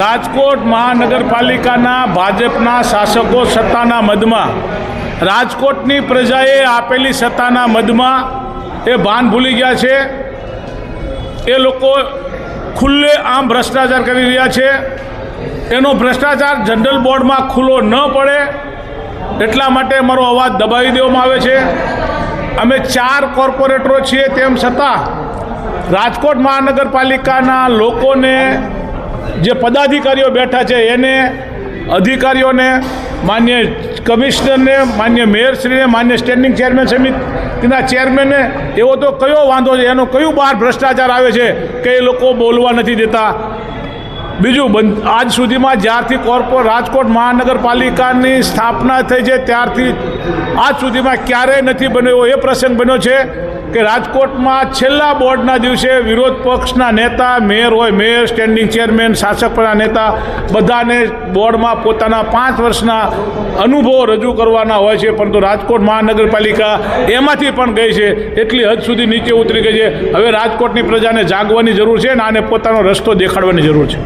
રાજકોટ મહાનગરપાલિકાના ભાજપના શાસકો સત્તાના મદમાં, રાજકોટની પ્રજાએ આપેલી સત્તાના મદમાં એ ભાન ભૂલી ગયા છે. એ લોકો ખુલ્લે આમ ભ્રષ્ટાચાર કરી રહ્યા છે. એનો ભ્રષ્ટાચાર જનરલ બોર્ડમાં ખુલ્લો ન પડે એટલા માટે અમારો અવાજ દબાવી દેવામાં આવે છે. અમે 4 કોર્પોરેટરો છીએ, તેમ છતાં રાજકોટ મહાનગરપાલિકાના લોકોને, જે પદાધિકારીઓ બેઠા છે એને, અધિકારીઓને, માન્ય કમિશનરને, માન્ય મેયરશ્રીને, માન્ય સ્ટેન્ડિંગ ચેરમેન સમિતિના ચેરમેનને એવો તો કયો વાંધો છે, એનો કયું બહાર ભ્રષ્ટાચાર આવે છે કે એ લોકો બોલવા નથી દેતા? બીજું, આજ સુધીમાં જ્યારથી રાજકોટ મહાનગરપાલિકાની સ્થાપના થઈ છે ત્યારથી આજ સુધીમાં ક્યારેય નથી બન્યો એ પ્રસંગ બન્યો છે કે રાજકોટમાં છેલ્લા બોર્ડના દિવસે વિરોધ પક્ષના નેતા, મેયર હોય મેયર, સ્ટેન્ડિંગ ચેરમેન, શાસક પક્ષના નેતા, બધાને બોર્ડમાં પોતાના 5 વર્ષના અનુભવો રજૂ કરવાના હોય છે, પરંતુ રાજકોટ મહાનગરપાલિકા એમાંથી પણ ગઈ છે, એટલી હદ સુધી નીચે ઉતરી ગઈ છે. હવે રાજકોટની પ્રજાને જાગવાની જરૂર છે અને આને પોતાનો રસ્તો દેખાડવાની જરૂર છે.